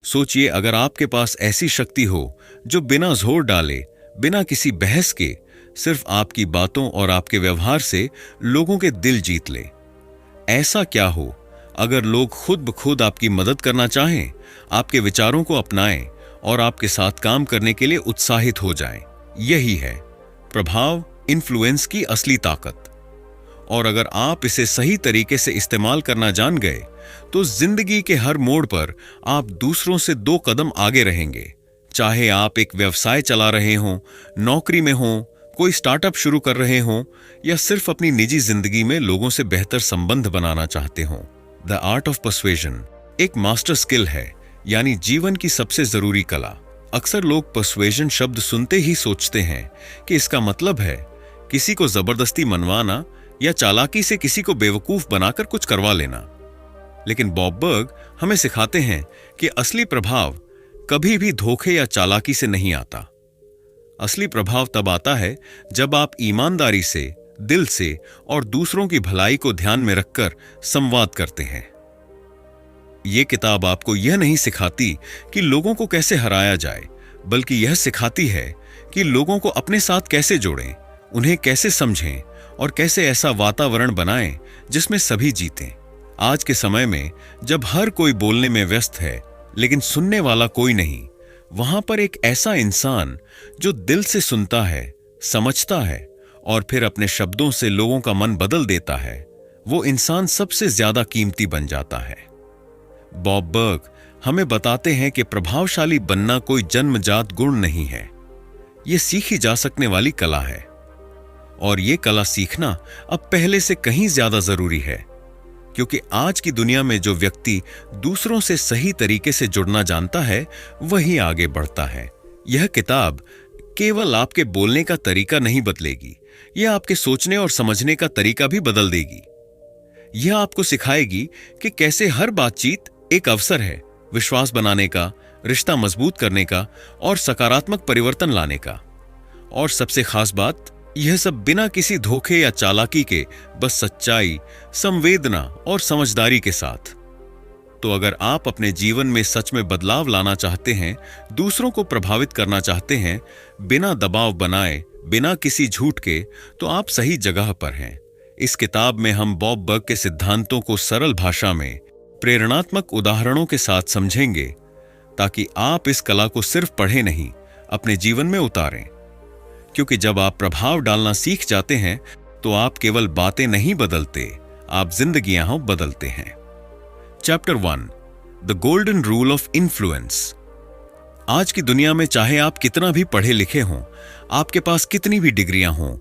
सोचिए, अगर आपके पास ऐसी शक्ति हो जो बिना जोर डाले, बिना किसी बहस के, सिर्फ आपकी बातों और आपके व्यवहार से लोगों के दिल जीत ले। ऐसा क्या हो अगर लोग खुद ब खुद आपकी मदद करना चाहें, आपके विचारों को अपनाएं और आपके साथ काम करने के लिए उत्साहित हो जाएं। यही है प्रभाव, इन्फ्लुएंस की असली ताकत। और अगर आप इसे सही तरीके से इस्तेमाल करना जान गए तो जिंदगी के हर मोड़ पर आप दूसरों से 2 कदम आगे रहेंगे। चाहे आप एक व्यवसाय चला रहे हों, नौकरी में हों, कोई स्टार्टअप शुरू कर रहे हों या सिर्फ अपनी निजी जिंदगी में लोगों से बेहतर संबंध बनाना चाहते हों। द आर्ट ऑफ पर्सुएजन एक मास्टर स्किल है, यानी जीवन की सबसे जरूरी कला। अक्सर लोग पर्सुएजन शब्द सुनते ही सोचते हैं कि इसका मतलब है किसी को जबरदस्ती मनवाना या चालाकी से किसी को बेवकूफ बनाकर कुछ करवा लेना। लेकिन बॉब बर्ग हमें सिखाते हैं कि असली प्रभाव कभी भी धोखे या चालाकी से नहीं आता। असली प्रभाव तब आता है जब आप ईमानदारी से, दिल से और दूसरों की भलाई को ध्यान में रखकर संवाद करते हैं। यह किताब आपको यह नहीं सिखाती कि लोगों को कैसे हराया जाए, बल्कि यह सिखाती है कि लोगों को अपने साथ कैसे जोड़ें, उन्हें कैसे समझें और कैसे ऐसा वातावरण बनाएं जिसमें सभी जीतें। आज के समय में जब हर कोई बोलने में व्यस्त है लेकिन सुनने वाला कोई नहीं, वहां पर एक ऐसा इंसान जो दिल से सुनता है, समझता है और फिर अपने शब्दों से लोगों का मन बदल देता है, वो इंसान सबसे ज्यादा कीमती बन जाता है। बॉब बर्ग हमें बताते हैं कि प्रभावशाली बनना कोई जन्मजात गुण नहीं है, यह सीखी जा सकने वाली कला है। और यह कला सीखना अब पहले से कहीं ज्यादा जरूरी है, क्योंकि आज की दुनिया में जो व्यक्ति दूसरों से सही तरीके से जुड़ना जानता है वही आगे बढ़ता है। यह किताब केवल आपके बोलने का तरीका नहीं बदलेगी, यह आपके सोचने और समझने का तरीका भी बदल देगी। यह आपको सिखाएगी कि कैसे हर बातचीत एक अवसर है विश्वास बनाने का, रिश्ता मजबूत करने का और सकारात्मक परिवर्तन लाने का। और सबसे खास बात, यह सब बिना किसी धोखे या चालाकी के, बस सच्चाई, संवेदना और समझदारी के साथ। तो अगर आप अपने जीवन में सच में बदलाव लाना चाहते हैं, दूसरों को प्रभावित करना चाहते हैं, बिना दबाव बनाए, बिना किसी झूठ के, तो आप सही जगह पर हैं। इस किताब में हम बॉब बर्ग के सिद्धांतों को सरल भाषा में, प्रेरणात्मक उदाहरणों के साथ समझेंगे, ताकि आप इस कला को सिर्फ पढ़े नहीं, अपने जीवन में उतारें। क्योंकि जब आप प्रभाव डालना सीख जाते हैं तो आप केवल बातें नहीं बदलते, आप जिंदगियां बदलते हैं। Chapter 1, the golden rule of influence. आज की दुनिया में चाहे आप कितना भी पढ़े लिखे हों, आपके पास कितनी भी डिग्रियां हों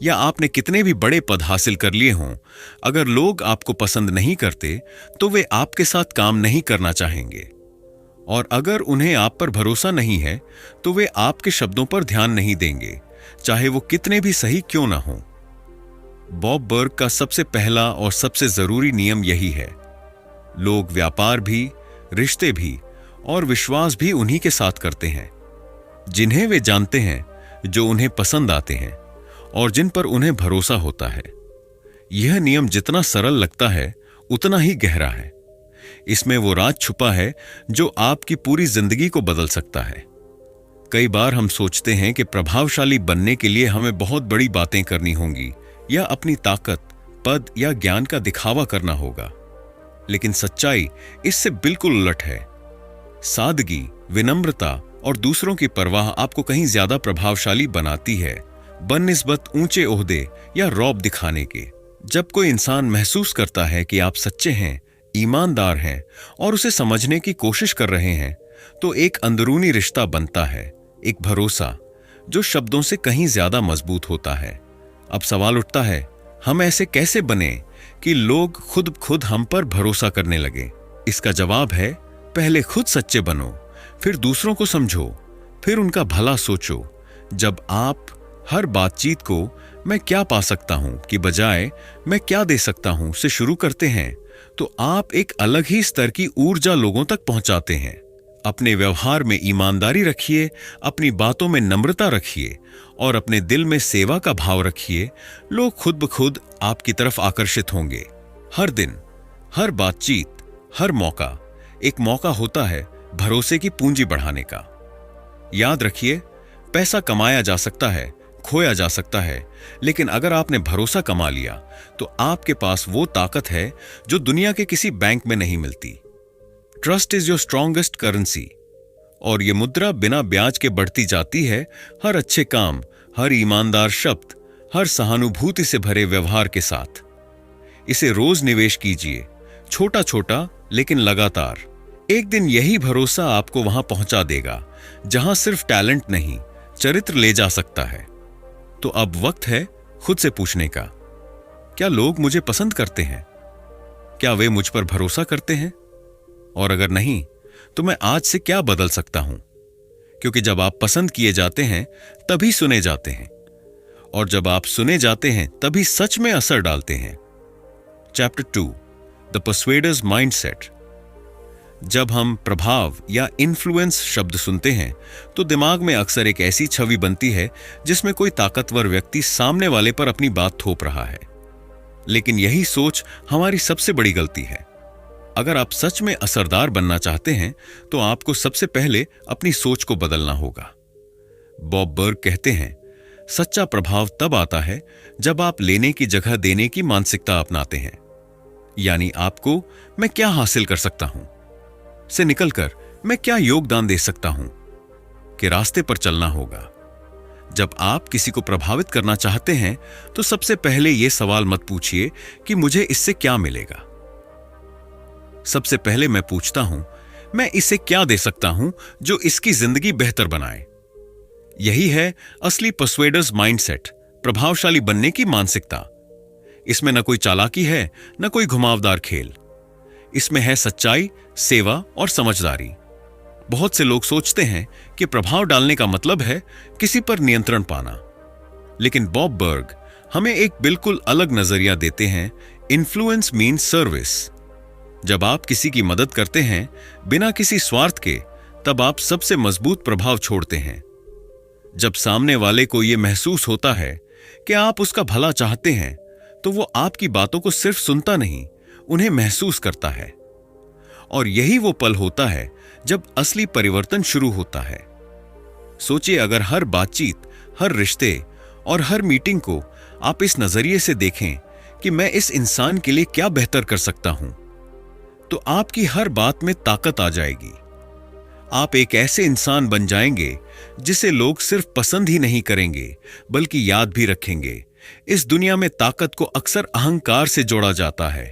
या आपने कितने भी बड़े पद हासिल कर लिए हों, अगर लोग आपको पसंद नहीं करते तो वे आपके साथ काम नहीं करना चाहेंगे। और अगर उन्हें आप पर भरोसा नहीं है तो वे आपके शब्दों पर ध्यान नहीं देंगे, चाहे वो कितने भी सही क्यों ना हो। बॉब बर्ग का सबसे पहला और सबसे जरूरी नियम यही है। लोग व्यापार भी, रिश्ते भी और विश्वास भी उन्हीं के साथ करते हैं जिन्हें वे जानते हैं, जो उन्हें पसंद आते हैं और जिन पर उन्हें भरोसा होता है। यह नियम जितना सरल लगता है उतना ही गहरा है। इसमें वो राज छुपा है जो आपकी पूरी जिंदगी को बदल सकता है। कई बार हम सोचते हैं कि प्रभावशाली बनने के लिए हमें बहुत बड़ी बातें करनी होंगी या अपनी ताकत, पद या ज्ञान का दिखावा करना होगा, लेकिन सच्चाई इससे बिल्कुल उलट है। सादगी, विनम्रता और दूसरों की परवाह आपको कहीं ज्यादा प्रभावशाली बनाती है, बनिस्बत ऊंचे ओहदे या रौब दिखाने के। जब कोई इंसान महसूस करता है कि आप सच्चे हैं, ईमानदार हैं और उसे समझने की कोशिश कर रहे हैं, तो एक अंदरूनी रिश्ता बनता है, एक भरोसा जो शब्दों से कहीं ज्यादा मजबूत होता है। अब सवाल उठता है, हम ऐसे कैसे बने कि लोग खुद हम पर भरोसा करने लगे? इसका जवाब है, पहले खुद सच्चे बनो, फिर दूसरों को समझो, फिर उनका भला सोचो। जब आप हर बातचीत को मैं क्या पा सकता हूं की बजाय मैं क्या दे सकता हूं से शुरू करते हैं, तो आप एक अलग ही स्तर की ऊर्जा लोगों तक पहुंचाते हैं। अपने व्यवहार में ईमानदारी रखिए, अपनी बातों में नम्रता रखिए और अपने दिल में सेवा का भाव रखिए। लोग खुद ब खुद आपकी तरफ आकर्षित होंगे। हर दिन, हर बातचीत, हर मौका एक मौका होता है भरोसे की पूंजी बढ़ाने का। याद रखिए, पैसा कमाया जा सकता है, खोया जा सकता है, लेकिन अगर आपने भरोसा कमा लिया तो आपके पास वो ताकत है जो दुनिया के किसी बैंक में नहीं मिलती। Trust is your strongest currency, और ये मुद्रा बिना ब्याज के बढ़ती जाती है हर अच्छे काम, हर ईमानदार शब्द, हर सहानुभूति से भरे व्यवहार के साथ। इसे रोज निवेश कीजिए, छोटा छोटा लेकिन लगातार। एक दिन यही भरोसा आपको वहां पहुंचा देगा जहां सिर्फ टैलेंट नहीं, चरित्र ले जा सकता है। तो अब वक्त है खुद से पूछने का, क्या लोग मुझे पसंद करते हैं? क्या वे मुझ पर भरोसा करते हैं? और अगर नहीं, तो मैं आज से क्या बदल सकता हूं? क्योंकि जब आप पसंद किए जाते हैं तभी सुने जाते हैं, और जब आप सुने जाते हैं तभी सच में असर डालते हैं। Chapter 2, the persuaders mindset. जब हम प्रभाव या इन्फ्लुएंस शब्द सुनते हैं तो दिमाग में अक्सर एक ऐसी छवि बनती है जिसमें कोई ताकतवर व्यक्ति सामने वाले पर अपनी बात थोप रहा है। लेकिन यही सोच हमारी सबसे बड़ी गलती है। अगर आप सच में असरदार बनना चाहते हैं तो आपको सबसे पहले अपनी सोच को बदलना होगा। बॉब बर्ग कहते हैं, सच्चा प्रभाव तब आता है जब आप लेने की जगह देने की मानसिकता अपनाते हैं। यानी आपको मैं क्या हासिल कर सकता हूं से निकलकर मैं क्या योगदान दे सकता हूं के रास्ते पर चलना होगा। जब आप किसी को प्रभावित करना चाहते हैं तो सबसे पहले यह सवाल मत पूछिए कि मुझे इससे क्या मिलेगा। सबसे पहले मैं पूछता हूं, मैं इसे क्या दे सकता हूं जो इसकी जिंदगी बेहतर बनाए। यही है असली पर्सुएडर्स माइंडसेट, प्रभावशाली बनने की मानसिकता। इसमें न कोई चालाकी है, न कोई घुमावदार खेल। इसमें है सच्चाई, सेवा और समझदारी। बहुत से लोग सोचते हैं कि प्रभाव डालने का मतलब है किसी पर नियंत्रण पाना, लेकिन बॉब बर्ग हमें एक बिल्कुल अलग नजरिया देते हैं। Influence means service. जब आप किसी की मदद करते हैं बिना किसी स्वार्थ के, तब आप सबसे मजबूत प्रभाव छोड़ते हैं। जब सामने वाले को यह महसूस होता है कि आप उसका भला चाहते हैं, तो वो आपकी बातों को सिर्फ सुनता नहीं, उन्हें महसूस करता है। और यही वो पल होता है जब असली परिवर्तन शुरू होता है। सोचिए, अगर हर बातचीत, हर रिश्ते और हर मीटिंग को आप इस नजरिए से देखें कि मैं इस इंसान के लिए क्या बेहतर कर सकता हूं, तो आपकी हर बात में ताकत आ जाएगी। आप एक ऐसे इंसान बन जाएंगे जिसे लोग सिर्फ पसंद ही नहीं करेंगे बल्कि याद भी रखेंगे। इस दुनिया में ताकत को अक्सर अहंकार से जोड़ा जाता है,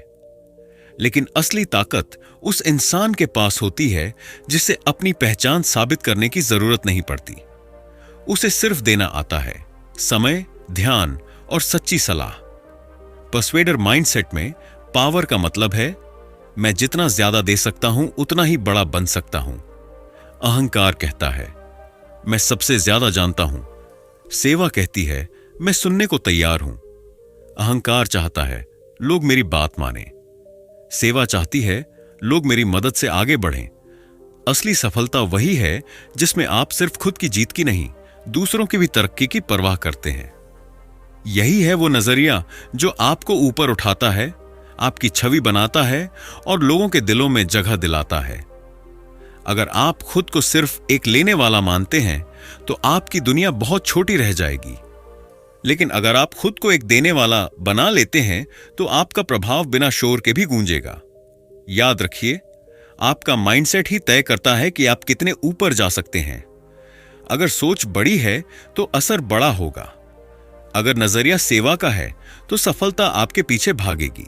लेकिन असली ताकत उस इंसान के पास होती है जिसे अपनी पहचान साबित करने की जरूरत नहीं पड़ती। उसे सिर्फ देना आता है, समय, ध्यान और सच्ची सलाह। पर्सुएडर माइंडसेट में पावर का मतलब है मैं जितना ज्यादा दे सकता हूं उतना ही बड़ा बन सकता हूं। अहंकार कहता है मैं सबसे ज्यादा जानता हूं। सेवा कहती है मैं सुनने को तैयार हूं। अहंकार चाहता है लोग मेरी बात माने। सेवा चाहती है लोग मेरी मदद से आगे बढ़ें। असली सफलता वही है जिसमें आप सिर्फ खुद की जीत की नहीं, दूसरों की भी तरक्की की परवाह करते हैं। यही है वो नजरिया जो आपको ऊपर उठाता है, आपकी छवि बनाता है और लोगों के दिलों में जगह दिलाता है। अगर आप खुद को सिर्फ एक लेने वाला मानते हैं तो आपकी दुनिया बहुत छोटी रह जाएगी। लेकिन अगर आप खुद को एक देने वाला बना लेते हैं तो आपका प्रभाव बिना शोर के भी गूंजेगा। याद रखिए, आपका माइंडसेट ही तय करता है कि आप कितने ऊपर जा सकते हैं। अगर सोच बड़ी है तो असर बड़ा होगा। अगर नजरिया सेवा का है तो सफलता आपके पीछे भागेगी।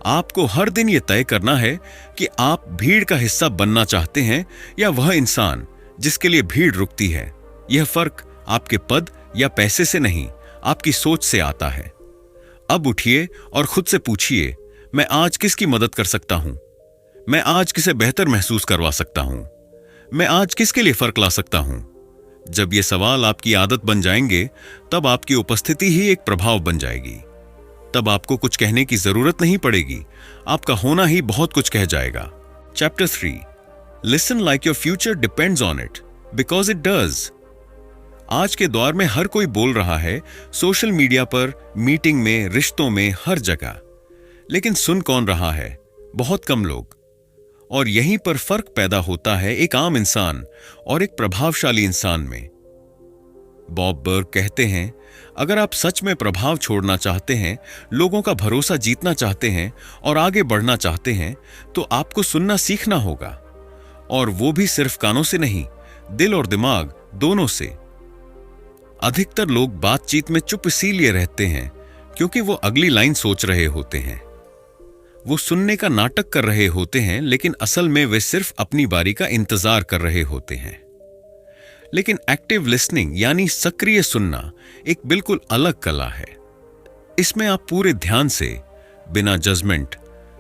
आपको हर दिन यह तय करना है कि आप भीड़ का हिस्सा बनना चाहते हैं या वह इंसान जिसके लिए भीड़ रुकती है। यह फर्क आपके पद या पैसे से नहीं, आपकी सोच से आता है। अब उठिए और खुद से पूछिए, मैं आज किसकी मदद कर सकता हूं? मैं आज किसे बेहतर महसूस करवा सकता हूं? मैं आज किसके लिए फर्क ला सकता हूं? जब ये सवाल आपकी आदत बन जाएंगे, तब आपकी उपस्थिति ही एक प्रभाव बन जाएगी। तब आपको कुछ कहने की जरूरत नहीं पड़ेगी, आपका होना ही बहुत कुछ कह जाएगा। Chapter 3, listen like your future depends on it because it does. आज के दौर में हर कोई बोल रहा है, सोशल मीडिया पर, मीटिंग में, रिश्तों में, हर जगह। लेकिन सुन कौन रहा है? बहुत कम लोग। और यहीं पर फर्क पैदा होता है एक आम इंसान और एक प्रभावशाली इंसान में। बॉब बर्ग कहते हैं, अगर आप सच में प्रभाव छोड़ना चाहते हैं, लोगों का भरोसा जीतना चाहते हैं और आगे बढ़ना चाहते हैं, तो आपको सुनना सीखना होगा, और वो भी सिर्फ कानों से नहीं, दिल और दिमाग दोनों से। अधिकतर लोग बातचीत में चुप इसीलिए रहते हैं क्योंकि वो अगली लाइन सोच रहे होते हैं। वो सुनने का नाटक कर रहे होते हैं, लेकिन असल में वे सिर्फ अपनी बारी का इंतजार कर रहे होते हैं। लेकिन एक्टिव लिसनिंग यानी सक्रिय सुनना एक बिल्कुल अलग कला है। इसमें आप पूरे ध्यान से, बिना जजमेंट,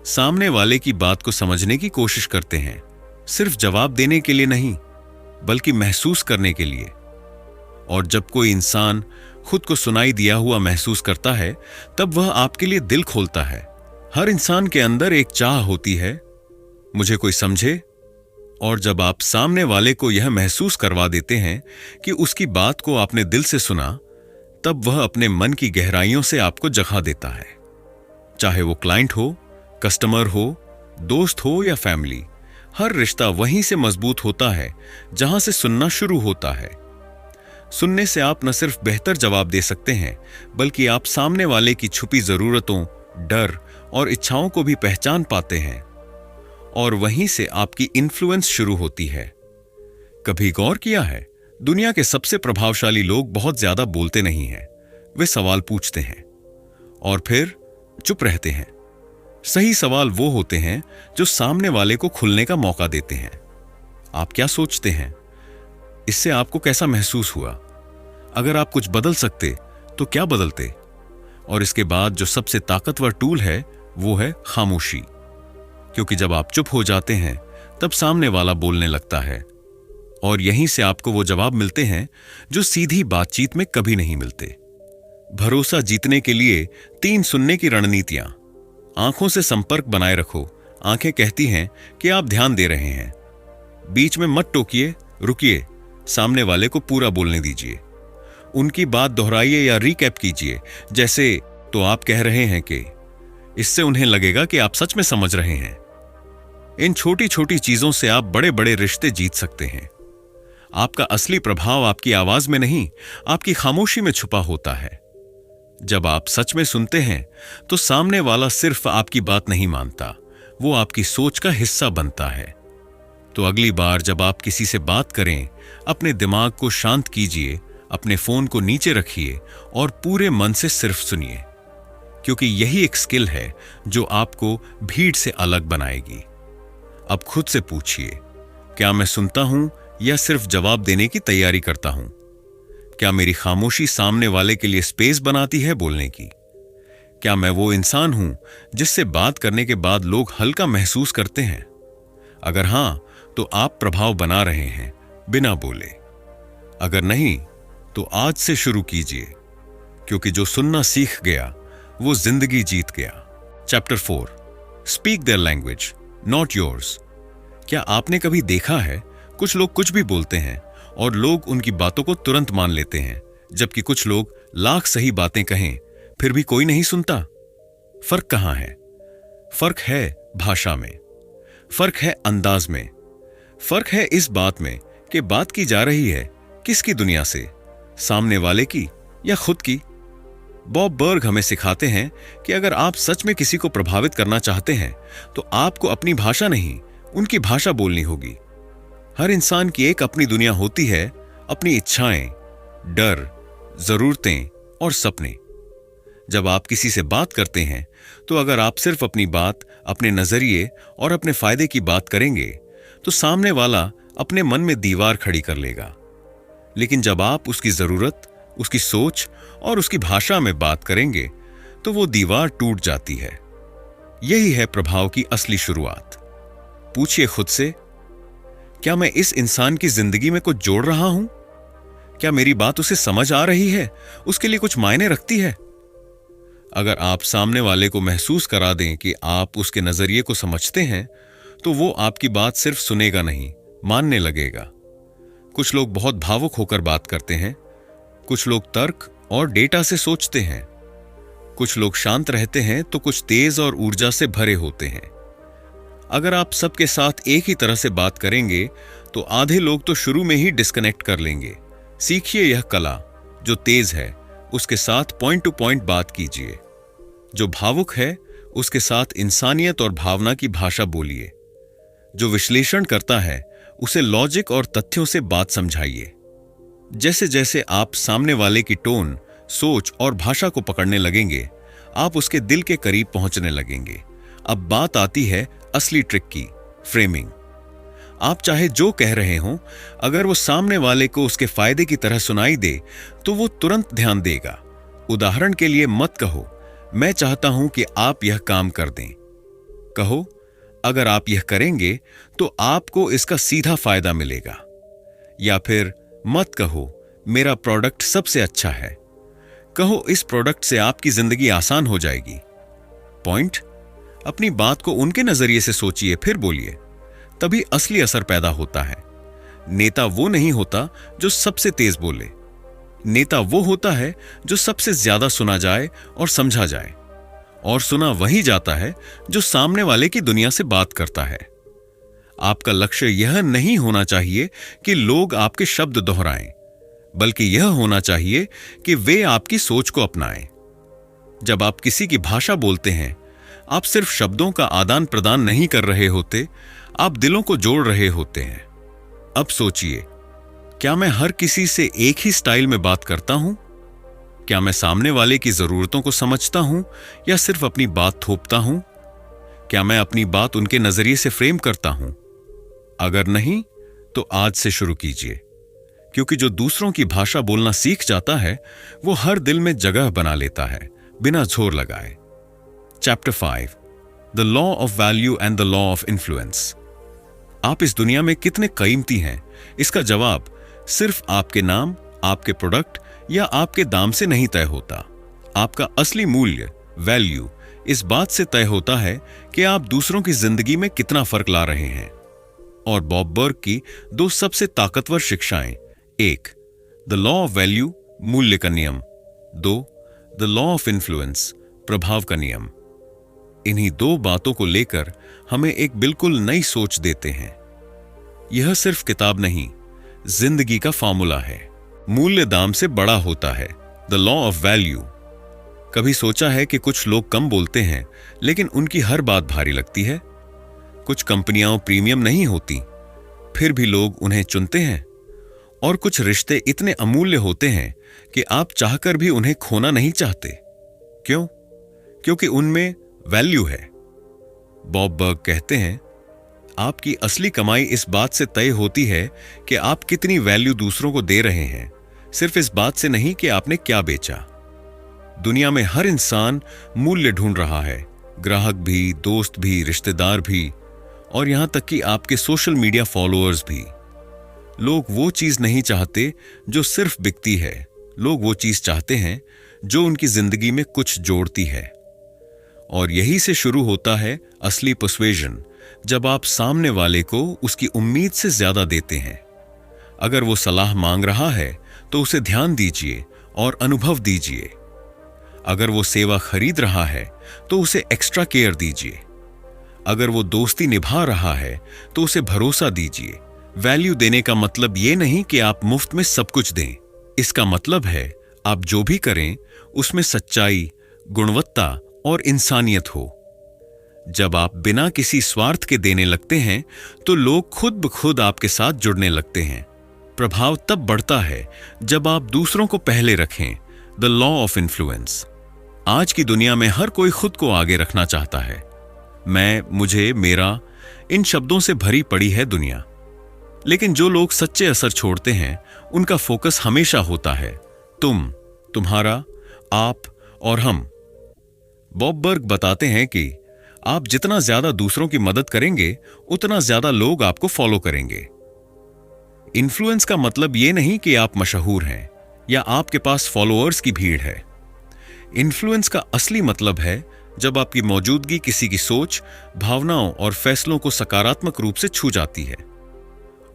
सामने वाले की बात को समझने की कोशिश करते हैं, सिर्फ जवाब देने के लिए नहीं, बल्कि महसूस करने के लिए। और जब कोई इंसान खुद को सुनाई दिया हुआ महसूस करता है, तब वह आपके लिए दिल खोलता है। हर इंसान के अंदर एक चाह होती है, मुझे कोई समझे, और जब आप सामने वाले को यह महसूस करवा देते हैं कि उसकी बात को आपने दिल से सुना, तब वह अपने मन की गहराइयों से आपको जगा देता है। चाहे वो क्लाइंट हो, कस्टमर हो, दोस्त हो या फैमिली, हर रिश्ता वहीं से मजबूत होता है जहां से सुनना शुरू होता है। सुनने से आप न सिर्फ बेहतर जवाब दे सकते हैं, बल्कि आप सामने वाले की छुपी जरूरतों, डर और इच्छाओं को भी पहचान पाते हैं, और वहीं से आपकी इन्फ्लुएंस शुरू होती है। कभी गौर किया है, दुनिया के सबसे प्रभावशाली लोग बहुत ज्यादा बोलते नहीं हैं। वे सवाल पूछते हैं और फिर चुप रहते हैं। सही सवाल वो होते हैं जो सामने वाले को खुलने का मौका देते हैं। आप क्या सोचते हैं? इससे आपको कैसा महसूस हुआ? अगर आप कुछ बदल सकते तो क्या बदलते? और इसके बाद जो सबसे ताकतवर टूल है वो है खामोशी, क्योंकि जब आप चुप हो जाते हैं तब सामने वाला बोलने लगता है, और यहीं से आपको वो जवाब मिलते हैं जो सीधी बातचीत में कभी नहीं मिलते। भरोसा जीतने के लिए 3 सुनने की रणनीतियां। आंखों से संपर्क बनाए रखो। आंखें कहती हैं कि आप ध्यान दे रहे हैं। बीच में मत टोकिए, रुकिए, सामने वाले को पूरा बोलने दीजिए। उनकी बात दोहराइए या रिकैप कीजिए, जैसे तो आप कह रहे हैं कि। इससे उन्हें लगेगा कि आप सच में समझ रहे हैं। इन छोटी छोटी चीजों से आप बड़े बड़े रिश्ते जीत सकते हैं। आपका असली प्रभाव आपकी आवाज में नहीं, आपकी खामोशी में छुपा होता है। जब आप सच में सुनते हैं तो सामने वाला सिर्फ आपकी बात नहीं मानता, वो आपकी सोच का हिस्सा बनता है। तो अगली बार जब आप किसी से बात करें, अपने दिमाग को शांत कीजिए, अपने फोन को नीचे रखिए और पूरे मन से सिर्फ सुनिए, क्योंकि यही एक स्किल है जो आपको भीड़ से अलग बनाएगी। अब खुद से पूछिए, क्या मैं सुनता हूं या सिर्फ जवाब देने की तैयारी करता हूं? क्या मेरी खामोशी सामने वाले के लिए स्पेस बनाती है बोलने की? क्या मैं वो इंसान हूं जिससे बात करने के बाद लोग हल्का महसूस करते हैं? अगर हां, तो आप प्रभाव बना रहे हैं बिना बोले। अगर नहीं, तो आज से शुरू कीजिए, क्योंकि जो सुनना सीख गया वो जिंदगी जीत गया। Chapter 4, speak their language, not yours. क्या आपने कभी देखा है, कुछ लोग कुछ भी बोलते हैं और लोग उनकी बातों को तुरंत मान लेते हैं, जबकि कुछ लोग लाख सही बातें कहें फिर भी कोई नहीं सुनता? फर्क कहां है? फर्क है भाषा में, फर्क है अंदाज में, फर्क है इस बात में कि बात की जा रही है किसकी दुनिया से, सामने वाले की या खुद की। बॉब बर्ग हमें सिखाते हैं कि अगर आप सच में किसी को प्रभावित करना चाहते हैं तो आपको अपनी भाषा नहीं, उनकी भाषा बोलनी होगी। हर इंसान की एक अपनी दुनिया होती है, अपनी इच्छाएं, डर, जरूरतें और सपने। जब आप किसी से बात करते हैं तो अगर आप सिर्फ अपनी बात, अपने नजरिए और अपने फायदे की बात करेंगे तो सामने वाला अपने मन में दीवार खड़ी कर लेगा। लेकिन जब आप उसकी जरूरत, उसकी सोच और उसकी भाषा में बात करेंगे तो वो दीवार टूट जाती है। यही है प्रभाव की असली शुरुआत। पूछिए खुद से, क्या मैं इस इंसान की जिंदगी में कुछ जोड़ रहा हूं? क्या मेरी बात उसे समझ आ रही है, उसके लिए कुछ मायने रखती है? अगर आप सामने वाले को महसूस करा दें कि आप उसके नजरिए को समझते हैं, तो वो आपकी बात सिर्फ सुनेगा नहीं, मानने लगेगा। कुछ लोग बहुत भावुक होकर बात करते हैं, कुछ लोग तर्क और डेटा से सोचते हैं, कुछ लोग शांत रहते हैं तो कुछ तेज और ऊर्जा से भरे होते हैं। अगर आप सबके साथ एक ही तरह से बात करेंगे तो आधे लोग तो शुरू में ही डिस्कनेक्ट कर लेंगे। सीखिए यह कला। जो तेज है उसके साथ पॉइंट टू पॉइंट बात कीजिए। जो भावुक है उसके साथ इंसानियत और भावना की भाषा बोलिए। जो विश्लेषण करता है उसे लॉजिक और तथ्यों से बात समझाइए। जैसे जैसे आप सामने वाले की टोन, सोच और भाषा को पकड़ने लगेंगे, आप उसके दिल के करीब पहुंचने लगेंगे। अब बात आती है असली ट्रिक की, फ्रेमिंग। आप चाहे जो कह रहे हों, अगर वो सामने वाले को उसके फायदे की तरह सुनाई दे तो वो तुरंत ध्यान देगा। उदाहरण के लिए मत कहो, मैं चाहता हूं कि आप यह काम कर दें। कहो, अगर आप यह करेंगे तो आपको इसका सीधा फायदा मिलेगा। या फिर मत कहो, मेरा प्रोडक्ट सबसे अच्छा है। कहो, इस प्रोडक्ट से आपकी जिंदगी आसान हो जाएगी। पॉइंट। अपनी बात को उनके नजरिए से सोचिए, फिर बोलिए। तभी असली असर पैदा होता है। नेता वो नहीं होता जो सबसे तेज बोले। नेता वो होता है जो सबसे ज्यादा सुना जाए और समझा जाए। और सुना वही जाता है जो सामने वाले की दुनिया से बात करता है। आपका लक्ष्य यह नहीं होना चाहिए कि लोग आपके शब्द दोहराएं, बल्कि यह होना चाहिए कि वे आपकी सोच को अपनाएं। जब आप किसी की भाषा बोलते हैं, आप सिर्फ शब्दों का आदान प्रदान नहीं कर रहे होते, आप दिलों को जोड़ रहे होते हैं। अब सोचिए, क्या मैं हर किसी से एक ही स्टाइल में बात करता हूं? क्या मैं सामने वाले की जरूरतों को समझता हूं या सिर्फ अपनी बात थोपता हूं? क्या मैं अपनी बात उनके नजरिए से फ्रेम करता हूं? अगर नहीं, तो आज से शुरू कीजिए, क्योंकि जो दूसरों की भाषा बोलना सीख जाता है वो हर दिल में जगह बना लेता है, बिना जोर लगाए। Chapter 5, the law of value and the law of influence. आप इस दुनिया में कितने कीमती हैं, इसका जवाब सिर्फ आपके नाम, आपके प्रोडक्ट या आपके दाम से नहीं तय होता। आपका असली मूल्य, वैल्यू, इस बात से तय होता है कि आप दूसरों की जिंदगी में कितना फर्क ला रहे हैं। और बॉब बर्ग की 2 सबसे ताकतवर शिक्षाएं, 1, द लॉ ऑफ वैल्यू, मूल्य का नियम। 2, द लॉ ऑफ इन्फ्लुएंस, प्रभाव का नियम। इन्हीं 2 बातों को लेकर हमें एक बिल्कुल नई सोच देते हैं। यह सिर्फ किताब नहीं, जिंदगी का फॉर्मूला है। मूल्य दाम से बड़ा होता है, द लॉ ऑफ वैल्यू। कभी सोचा है कि कुछ लोग कम बोलते हैं लेकिन उनकी हर बात भारी लगती है? कुछ कंपनियां प्रीमियम नहीं होती, फिर भी लोग उन्हें चुनते हैं। और कुछ रिश्ते इतने अमूल्य होते हैं कि आप चाहकर भी उन्हें खोना नहीं चाहते। क्यों? क्योंकि उनमें वैल्यू है। बॉब बर्ग कहते हैं, आपकी असली कमाई इस बात से तय होती है कि आप कितनी वैल्यू दूसरों को दे रहे हैं, सिर्फ इस बात से नहीं कि आपने क्या बेचा। दुनिया में हर इंसान मूल्य ढूंढ रहा है, ग्राहक भी, दोस्त भी, रिश्तेदार भी, और यहां तक कि आपके सोशल मीडिया फॉलोअर्स भी। लोग वो चीज नहीं चाहते जो सिर्फ बिकती है, लोग वो चीज चाहते हैं जो उनकी जिंदगी में कुछ जोड़ती है। और यही से शुरू होता है असली पर्सुएजन, जब आप सामने वाले को उसकी उम्मीद से ज्यादा देते हैं। अगर वो सलाह मांग रहा है तो उसे ध्यान दीजिए और अनुभव दीजिए। अगर वो सेवा खरीद रहा है तो उसे एक्स्ट्रा केयर दीजिए। अगर वो दोस्ती निभा रहा है तो उसे भरोसा दीजिए। वैल्यू देने का मतलब ये नहीं कि आप मुफ्त में सब कुछ दें। इसका मतलब है आप जो भी करें उसमें सच्चाई, गुणवत्ता और इंसानियत हो। जब आप बिना किसी स्वार्थ के देने लगते हैं तो लोग खुद ब खुद आपके साथ जुड़ने लगते हैं। प्रभाव तब बढ़ता है जब आप दूसरों को पहले रखें, द लॉ ऑफ इन्फ्लुएंस। आज की दुनिया में हर कोई खुद को आगे रखना चाहता है। मैं, मुझे, मेरा, इन शब्दों से भरी पड़ी है दुनिया। लेकिन जो लोग सच्चे असर छोड़ते हैं उनका फोकस हमेशा होता है तुम, तुम्हारा, आप और हम। बॉब बर्ग बताते हैं कि आप जितना ज्यादा दूसरों की मदद करेंगे उतना ज्यादा लोग आपको फॉलो करेंगे। इन्फ्लुएंस का मतलब यह नहीं कि आप मशहूर हैं या आपके पास फॉलोअर्स की भीड़ है। इन्फ्लुएंस का असली मतलब है जब आपकी मौजूदगी किसी की सोच, भावनाओं और फैसलों को सकारात्मक रूप से छू जाती है।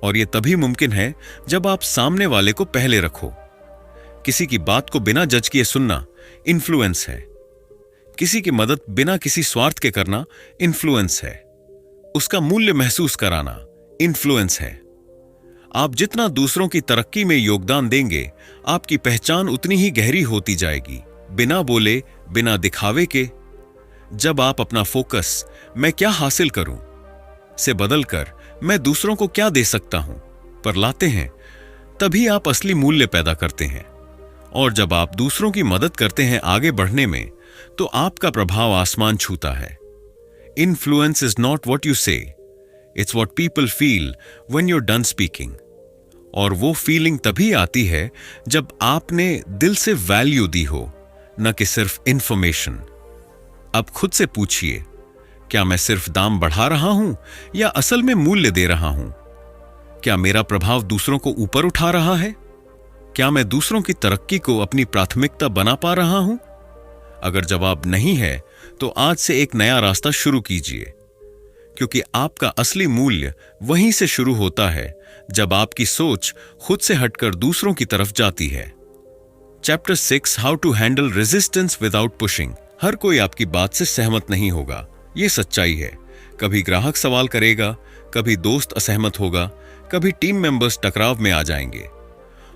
और यह तभी मुमकिन है जब आप सामने वाले को पहले रखो। किसी की बात को बिना जज किए सुनना इन्फ्लुएंस है। किसी की मदद बिना किसी स्वार्थ के करना इन्फ्लुएंस है। उसका मूल्य महसूस कराना इन्फ्लुएंस है। आप जितना दूसरों की तरक्की में योगदान देंगे, आपकी पहचान उतनी ही गहरी होती जाएगी, बिना बोले, बिना दिखावे के। जब आप अपना फोकस मैं क्या हासिल करूं से बदलकर मैं दूसरों को क्या दे सकता हूं पर लाते हैं, तभी आप असली मूल्य पैदा करते हैं। और जब आप दूसरों की मदद करते हैं आगे बढ़ने में, तो आपका प्रभाव आसमान छूता है। Influence is not what you say, it's what people feel when you're done speaking. और वो फीलिंग तभी आती है जब आपने दिल से वैल्यू दी हो, न कि सिर्फ इंफॉर्मेशन। अब खुद से पूछिए, क्या मैं सिर्फ दाम बढ़ा रहा हूं या असल में मूल्य दे रहा हूं? क्या मेरा प्रभाव दूसरों को ऊपर उठा रहा है? क्या मैं दूसरों की तरक्की को अपनी प्राथमिकता बना पा रहा हूं? अगर जवाब नहीं है, तो आज से एक नया रास्ता शुरू कीजिए, क्योंकि आपका असली मूल्य वहीं से शुरू होता है जब आपकी सोच खुद से हटकर दूसरों की तरफ जाती है। Chapter 6, how to handle resistance without pushing. हर कोई आपकी बात से सहमत नहीं होगा, यह सच्चाई है। कभी ग्राहक सवाल करेगा, कभी दोस्त असहमत होगा, कभी टीम मेंबर्स टकराव में आ जाएंगे।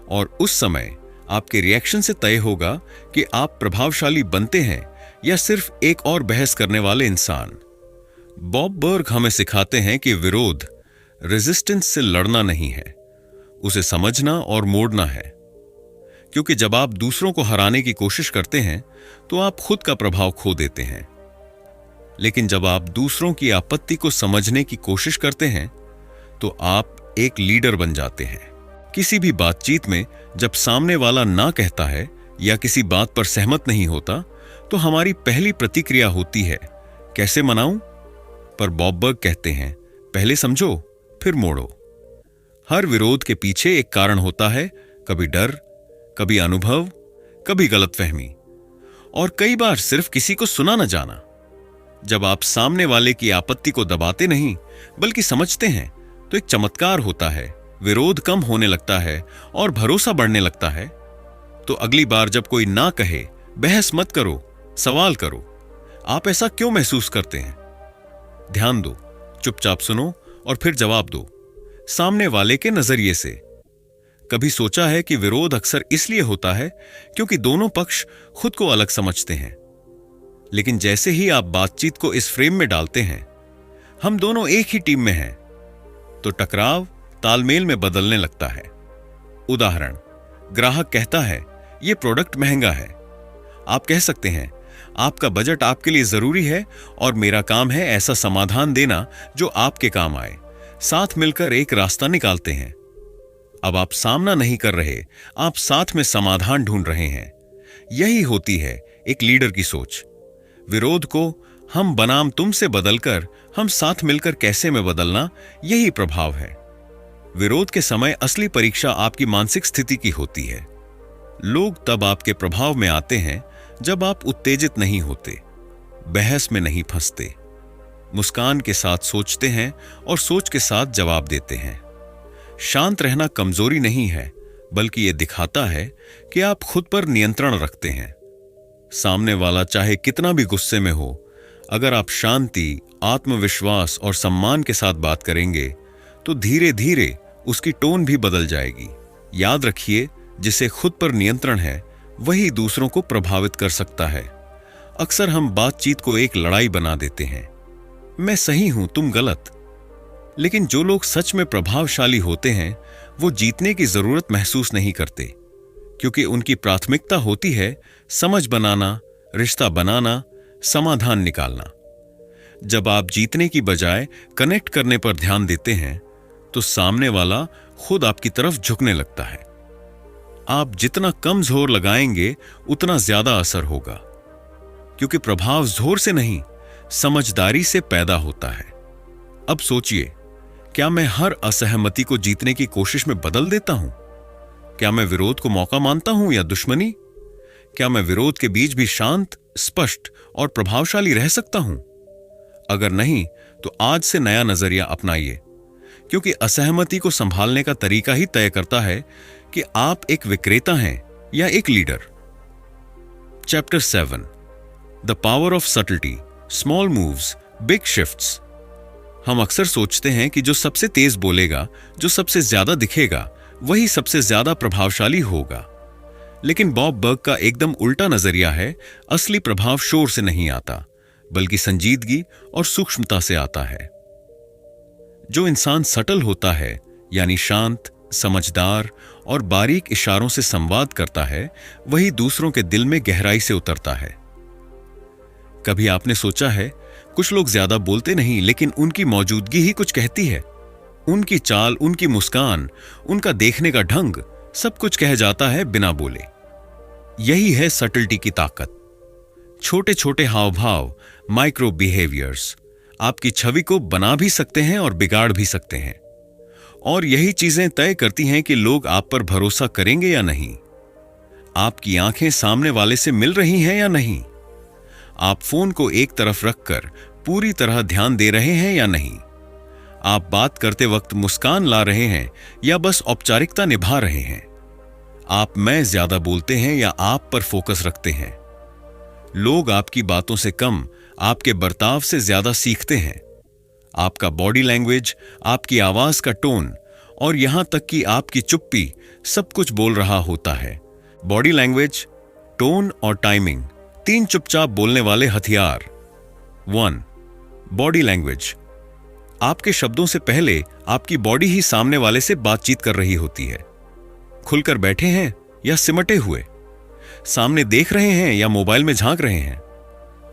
और उस समय आपके रिएक्शन से तय होगा कि आप प्रभावशाली बनते हैं या सिर्फ एक और बहस करने वाले इंसान। बॉब बर्ग हमें सिखाते हैं कि विरोध रेजिस्टेंस से लड़ना नहीं है, उसे समझना और मोड़ना है। क्योंकि जब आप दूसरों को हराने की कोशिश करते हैं, तो आप खुद का प्रभाव खो देते हैं। लेकिन जब आप दूसरों की आपत्ति को समझने की कोशिश करते हैं, तो आप एक लीडर बन जाते हैं। किसी भी बातचीत में जब सामने वाला ना कहता है या किसी बात पर सहमत नहीं होता, तो हमारी पहली प्रतिक्रिया होती है, कैसे मनाऊं? पर बॉब बर्ग कहते हैं, पहले समझो फिर मोड़ो। हर विरोध के पीछे एक कारण होता है, कभी डर, कभी अनुभव, कभी गलतफहमी, और कई बार सिर्फ किसी को सुना न जाना। जब आप सामने वाले की आपत्ति को दबाते नहीं बल्कि समझते हैं, तो एक चमत्कार होता है, विरोध कम होने लगता है और भरोसा बढ़ने लगता है। तो अगली बार जब कोई ना कहे, बहस मत करो, सवाल करो, आप ऐसा क्यों महसूस करते हैं? ध्यान दो, चुपचाप सुनो और फिर जवाब दो, सामने वाले के नजरिए से। कभी सोचा है कि विरोध अक्सर इसलिए होता है क्योंकि दोनों पक्ष खुद को अलग समझते हैं। लेकिन जैसे ही आप बातचीत को इस फ्रेम में डालते हैं, हम दोनों एक ही टीम में हैं, तो टकराव तालमेल में बदलने लगता है। उदाहरण, ग्राहक कहता है, यह प्रोडक्ट महंगा है। आप कह सकते हैं, आपका बजट आपके लिए जरूरी है और मेरा काम है ऐसा समाधान देना जो आपके काम आए। साथ मिलकर एक रास्ता निकालते हैं। अब आप सामना नहीं कर रहे, आप साथ में समाधान ढूंढ रहे हैं। यही होती है एक लीडर की सोच। विरोध को हम बनाम तुम से बदलकर हम साथ मिलकर कैसे में बदलना, यही प्रभाव है। विरोध के समय असली परीक्षा आपकी मानसिक स्थिति की होती है। लोग तब आपके प्रभाव में आते हैं जब आप उत्तेजित नहीं होते, बहस में नहीं फंसते, मुस्कान के साथ सोचते हैं और सोच के साथ जवाब देते हैं। शांत रहना कमजोरी नहीं है, बल्कि यह दिखाता है कि आप खुद पर नियंत्रण रखते हैं। सामने वाला चाहे कितना भी गुस्से में हो, अगर आप शांति, आत्मविश्वास और सम्मान के साथ बात करेंगे, तो धीरे धीरे उसकी टोन भी बदल जाएगी। याद रखिए, जिसे खुद पर नियंत्रण है, वही दूसरों को प्रभावित कर सकता है। अक्सर हम बातचीत को एक लड़ाई बना देते हैं, मैं सही हूं, तुम गलत। लेकिन जो लोग सच में प्रभावशाली होते हैं, वो जीतने की जरूरत महसूस नहीं करते, क्योंकि उनकी प्राथमिकता होती है समझ बनाना, रिश्ता बनाना, समाधान निकालना। जब आप जीतने की बजाय कनेक्ट करने पर ध्यान देते हैं, तो सामने वाला खुद आपकी तरफ झुकने लगता है। आप जितना कम जोर लगाएंगे, उतना ज्यादा असर होगा, क्योंकि प्रभाव जोर से नहीं, समझदारी से पैदा होता है। अब सोचिए, क्या मैं हर असहमति को जीतने की कोशिश में बदल देता हूं? क्या मैं विरोध को मौका मानता हूं या दुश्मनी? क्या मैं विरोध के बीच भी शांत, स्पष्ट और प्रभावशाली रह सकता हूं? अगर नहीं, तो आज से नया नजरिया अपनाइए, क्योंकि असहमति को संभालने का तरीका ही तय करता है कि आप एक विक्रेता हैं या एक leader. Chapter 7, the power of subtlety, small moves, big shifts. हम अक्सर सोचते हैं कि जो सबसे तेज बोलेगा, जो सबसे ज्यादा दिखेगा, वही सबसे ज्यादा प्रभावशाली होगा। लेकिन बॉब बर्ग का एकदम उल्टा नजरिया है। असली प्रभाव शोर से नहीं आता, बल्कि संजीदगी और सूक्ष्मता से आता है। जो इंसान सटल होता है, यानी शांत, समझदार और बारीक इशारों से संवाद करता है, वही दूसरों के दिल में गहराई से उतरता है। कभी आपने सोचा है, कुछ लोग ज्यादा बोलते नहीं, लेकिन उनकी मौजूदगी ही कुछ कहती है। उनकी चाल, उनकी मुस्कान, उनका देखने का ढंग, सब कुछ कह जाता है बिना बोले। यही है सटलिटी की ताकत। छोटे छोटे हाव भाव, माइक्रो बिहेवियर्स, आपकी छवि को बना भी सकते हैं और बिगाड़ भी सकते हैं। और यही चीजें तय करती हैं कि लोग आप पर भरोसा करेंगे या नहीं। आपकी आंखें सामने वाले से मिल रही हैं या नहीं। आप फोन को एक तरफ रखकर पूरी तरह ध्यान दे रहे हैं या नहीं। आप बात करते वक्त मुस्कान ला रहे हैं या बस औपचारिकता निभा रहे हैं। आप मैं ज्यादा बोलते हैं या आप पर फोकस रखते हैं। लोग आपकी बातों से कम आपके बर्ताव से ज्यादा सीखते हैं। आपका बॉडी लैंग्वेज, आपकी आवाज का टोन और यहां तक कि आपकी चुप्पी सब कुछ बोल रहा होता है। बॉडी लैंग्वेज, टोन और टाइमिंग, 3 चुपचाप बोलने वाले हथियार। 1. Body language. आपके शब्दों से पहले आपकी बॉडी ही सामने वाले से बातचीत कर रही होती है। खुलकर बैठे हैं या सिमटे हुए, सामने देख रहे हैं या मोबाइल में झांक रहे हैं,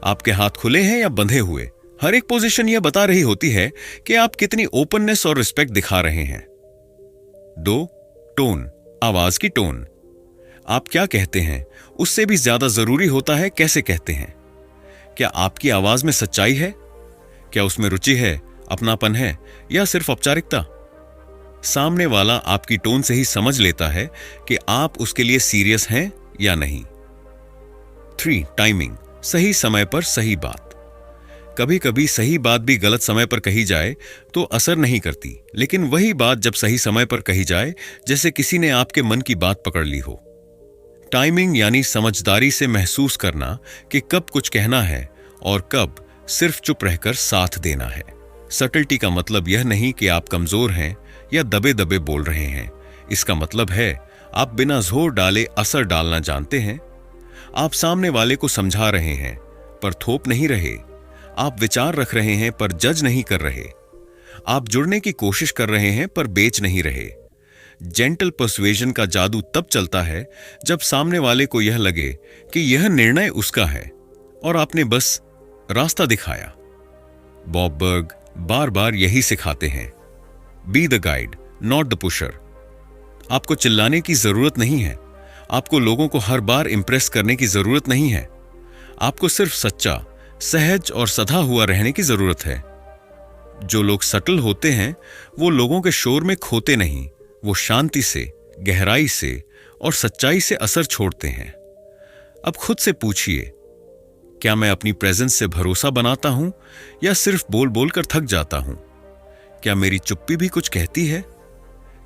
आपके हाथ खुले हैं या बंधे हुए, हर एक पोजीशन यह बता रही होती है कि आप कितनी ओपननेस और रिस्पेक्ट दिखा रहे हैं। 2. टोन, आवाज की टोन। आप क्या कहते हैं उससे भी ज्यादा जरूरी होता है कैसे कहते हैं। क्या आपकी आवाज में सच्चाई है? क्या उसमें रुचि है, अपनापन है या सिर्फ औपचारिकता? सामने वाला आपकी टोन से ही समझ लेता है कि आप उसके लिए सीरियस हैं या नहीं। 3. टाइमिंग, सही समय पर सही बात। कभी कभी सही बात भी गलत समय पर कही जाए तो असर नहीं करती, लेकिन वही बात जब सही समय पर कही जाए, जैसे किसी ने आपके मन की बात पकड़ ली हो। टाइमिंग यानी समझदारी से महसूस करना कि कब कुछ कहना है और कब सिर्फ चुप रहकर साथ देना है। सटलिटी का मतलब यह नहीं कि आप कमजोर हैं या दबे दबे बोल रहे हैं। इसका मतलब है आप बिना जोर डाले असर डालना जानते हैं। आप सामने वाले को समझा रहे हैं पर थोप नहीं रहे। आप विचार रख रहे हैं पर जज नहीं कर रहे। आप जुड़ने की कोशिश कर रहे हैं पर बेच नहीं रहे। जेंटल पर्सुएजन का जादू तब चलता है जब सामने वाले को यह लगे कि यह निर्णय उसका है और आपने बस रास्ता दिखाया। बॉब बर्ग बार बार यही सिखाते हैं, be the guide not the pusher. आपको चिल्लाने की जरूरत नहीं है। आपको लोगों को हर बार इंप्रेस करने की जरूरत नहीं है। आपको सिर्फ सच्चा, सहज और सधा हुआ रहने की जरूरत है। जो लोग सटल होते हैं वो लोगों के शोर में खोते नहीं, वो शांति से, गहराई से और सच्चाई से असर छोड़ते हैं। अब खुद से पूछिए, क्या मैं अपनी प्रेजेंस से भरोसा बनाता हूं या सिर्फ बोल बोलकर थक जाता हूं? क्या मेरी चुप्पी भी कुछ कहती है?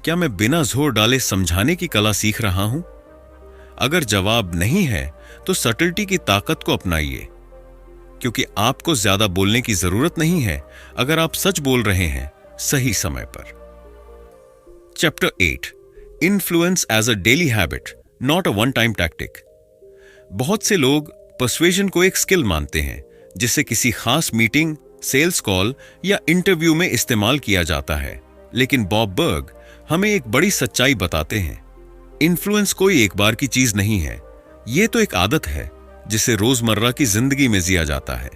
क्या मैं बिना जोर डाले समझाने की कला सीख रहा हूं? अगर जवाब नहीं है तो सटलिटी की ताकत को अपनाइए, क्योंकि आपको ज्यादा बोलने की जरूरत नहीं है अगर आप सच बोल रहे हैं सही समय पर। Chapter 8, influence as a daily habit not a one time tactic. बहुत से लोग पर्सुएजन को एक स्किल मानते हैं जिसे किसी खास मीटिंग, सेल्स कॉल या इंटरव्यू में इस्तेमाल किया जाता है। लेकिन बॉब बर्ग हमें एक बड़ी सच्चाई बताते हैं, इन्फ्लुएंस कोई एक बार की चीज नहीं है। यह तो एक आदत है जिसे रोजमर्रा की जिंदगी में जिया जाता है।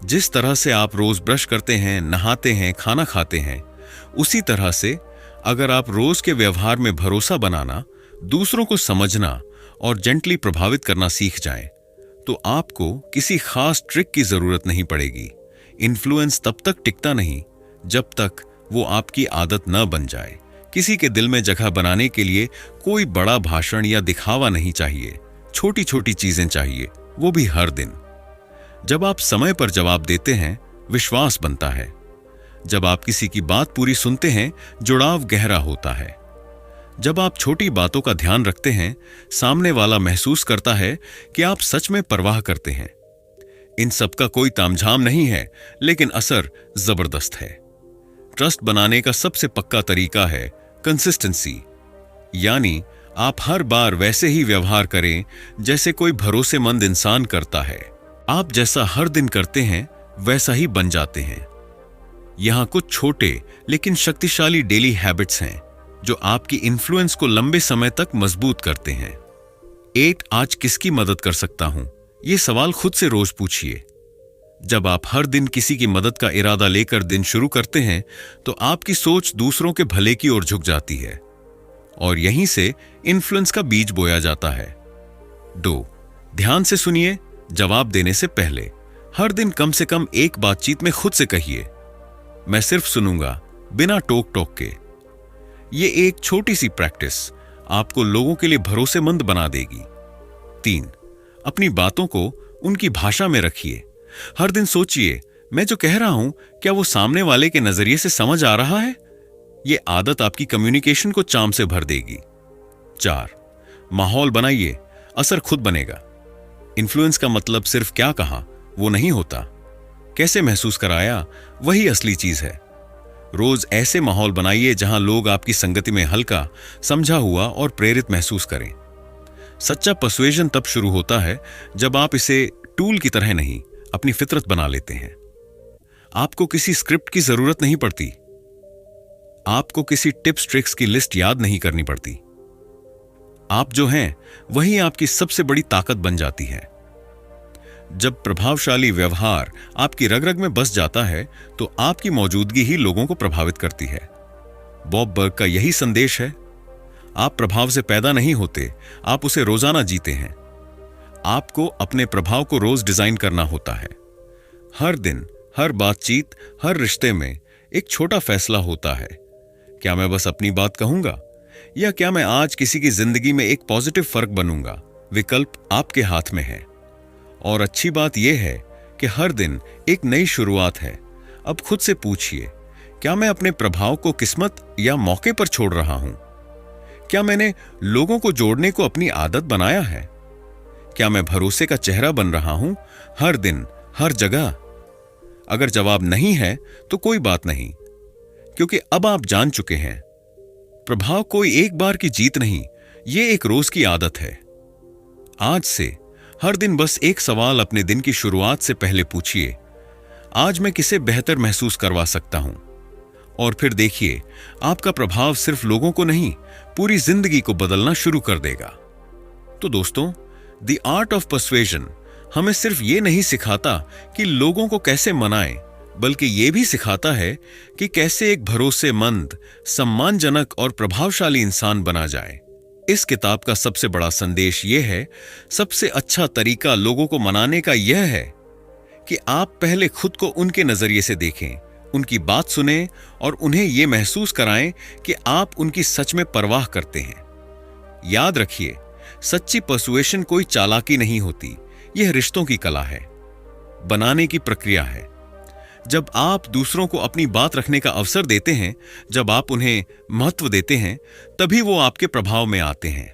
जिस तरह से आप रोज ब्रश करते हैं, नहाते हैं, खाना खाते हैं, उसी तरह से अगर आप रोज के व्यवहार में भरोसा बनाना, दूसरों को समझना और जेंटली प्रभावित करना सीख जाएं, तो आपको किसी खास ट्रिक की जरूरत नहीं पड़ेगी। इन्फ्लुएंस तब तक टिकता नहीं जब तक वो आपकी आदत न बन जाए। किसी के दिल में जगह बनाने के लिए कोई बड़ा भाषण या दिखावा नहीं चाहिए। छोटी छोटी चीजें चाहिए, वो भी हर दिन। जब आप समय पर जवाब देते हैं, विश्वास बनता है। जब आप किसी की बात पूरी सुनते हैं, जुड़ाव गहरा होता है। जब आप छोटी बातों का ध्यान रखते हैं, सामने वाला महसूस करता है कि आप सच में परवाह करते हैं। इन सब का कोई तामझाम नहीं है, लेकिन असर जबरदस्त है। ट्रस्ट बनाने का सबसे पक्का तरीका है कंसिस्टेंसी, यानी आप हर बार वैसे ही व्यवहार करें जैसे कोई भरोसेमंद इंसान करता है। आप जैसा हर दिन करते हैं वैसा ही बन जाते हैं। यहां कुछ छोटे लेकिन शक्तिशाली डेली हैबिट्स हैं जो आपकी इन्फ्लुएंस को लंबे समय तक मजबूत करते हैं। 8 आज किसकी मदद कर सकता हूं, यह सवाल खुद से रोज पूछिए। जब आप हर दिन किसी की मदद का इरादा लेकर दिन शुरू करते हैं तो आपकी सोच दूसरों के भले की ओर झुक जाती है और यहीं से इन्फ्लुएंस का बीज बोया जाता है। 2 ध्यान से सुनिए। जवाब देने से पहले हर दिन कम से कम एक बातचीत में खुद से कहिए, मैं सिर्फ सुनूंगा, बिना टोक टोक के। यह एक छोटी सी प्रैक्टिस आपको लोगों के लिए भरोसेमंद बना देगी। 3 अपनी बातों को उनकी भाषा में रखिए। हर दिन सोचिए, मैं जो कह रहा हूं क्या वो सामने वाले के नजरिए से समझ आ रहा है। यह आदत आपकी कम्युनिकेशन को चार्म से भर देगी। 4 माहौल बनाइए, असर खुद बनेगा। इन्फ्लुएंस का मतलब सिर्फ क्या कहा वो नहीं होता, कैसे महसूस कराया वही असली चीज है। रोज ऐसे माहौल बनाइए जहां लोग आपकी संगति में हल्का, समझा हुआ और प्रेरित महसूस करें। सच्चा पर्सुएजन तब शुरू होता है जब आप इसे टूल की तरह नहीं, अपनी फितरत बना लेते हैं। आपको किसी स्क्रिप्ट की जरूरत नहीं पड़ती, आपको किसी टिप्स ट्रिक्स की लिस्ट याद नहीं करनी पड़ती। आप जो हैं वही आपकी सबसे बड़ी ताकत बन जाती है। जब प्रभावशाली व्यवहार आपकी रग रग में बस जाता है तो आपकी मौजूदगी ही लोगों को प्रभावित करती है। बॉब बर्ग का यही संदेश है, आप प्रभाव से पैदा नहीं होते, आप उसे रोजाना जीते हैं। आपको अपने प्रभाव को रोज डिजाइन करना होता है। हर दिन, हर बातचीत, हर रिश्ते में एक छोटा फैसला होता है, क्या मैं बस अपनी बात कहूंगा या क्या मैं आज किसी की जिंदगी में एक पॉजिटिव फर्क बनूंगा। विकल्प आपके हाथ में है। और अच्छी बात यह है कि हर दिन एक नई शुरुआत है। अब खुद से पूछिए, क्या मैं अपने प्रभाव को किस्मत या मौके पर छोड़ रहा हूं? क्या मैंने लोगों को जोड़ने को अपनी आदत बनाया है? क्या मैं भरोसे का चेहरा बन रहा हूं हर दिन, हर जगह? अगर जवाब नहीं है तो कोई बात नहीं, क्योंकि अब आप जान चुके हैं प्रभाव कोई एक बार की जीत नहीं, यह एक रोज की आदत है। आज से हर दिन बस एक सवाल अपने दिन की शुरुआत से पहले पूछिए, आज मैं किसे बेहतर महसूस करवा सकता हूं? और फिर देखिए, आपका प्रभाव सिर्फ लोगों को नहीं, पूरी जिंदगी को बदलना शुरू कर देगा। तो दोस्तों, द आर्ट ऑफ पर्सुएजन हमें सिर्फ ये नहीं सिखाता कि लोगों को कैसे मनाएं, बल्कि यह भी सिखाता है कि कैसे एक भरोसेमंद, सम्मानजनक और प्रभावशाली इंसान बना जाए। इस किताब का सबसे बड़ा संदेश यह है, सबसे अच्छा तरीका लोगों को मनाने का यह है कि आप पहले खुद को उनके नजरिए से देखें, उनकी बात सुनें और उन्हें यह महसूस कराएं कि आप उनकी सच में परवाह करते हैं। याद रखिए, सच्ची पर्सुएशन कोई चालाकी नहीं होती, यह रिश्तों की कला है, बनाने की प्रक्रिया है। जब आप दूसरों को अपनी बात रखने का अवसर देते हैं, जब आप उन्हें महत्व देते हैं, तभी वो आपके प्रभाव में आते हैं।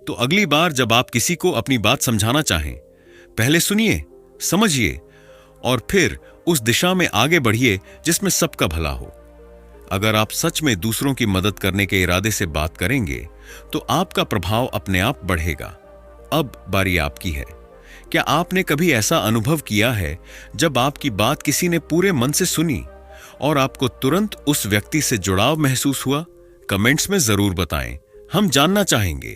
तो अगली बार जब आप किसी को अपनी बात समझाना चाहें, पहले सुनिए, समझिए और फिर उस दिशा में आगे बढ़िए जिसमें सबका भला हो। अगर आप सच में दूसरों की मदद करने के इरादे से बात करेंगे तो आपका प्रभाव अपने आप बढ़ेगा। अब बारी आपकी है। क्या आपने कभी ऐसा अनुभव किया है जब आपकी बात किसी ने पूरे मन से सुनी और आपको तुरंत उस व्यक्ति से जुड़ाव महसूस हुआ? कमेंट्स में जरूर बताएं, हम जानना चाहेंगे।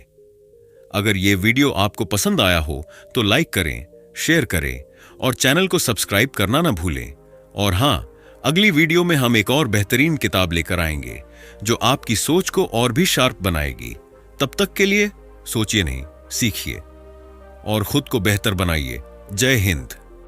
अगर यह वीडियो आपको पसंद आया हो तो लाइक करें, शेयर करें और चैनल को सब्सक्राइब करना ना भूलें। और हां, अगली वीडियो में हम एक और बेहतरीन किताब लेकर आएंगे जो आपकी सोच को और भी शार्प बनाएगी। तब तक के लिए सोचिए नहीं, सीखिए और खुद को बेहतर बनाइए। जय हिंद।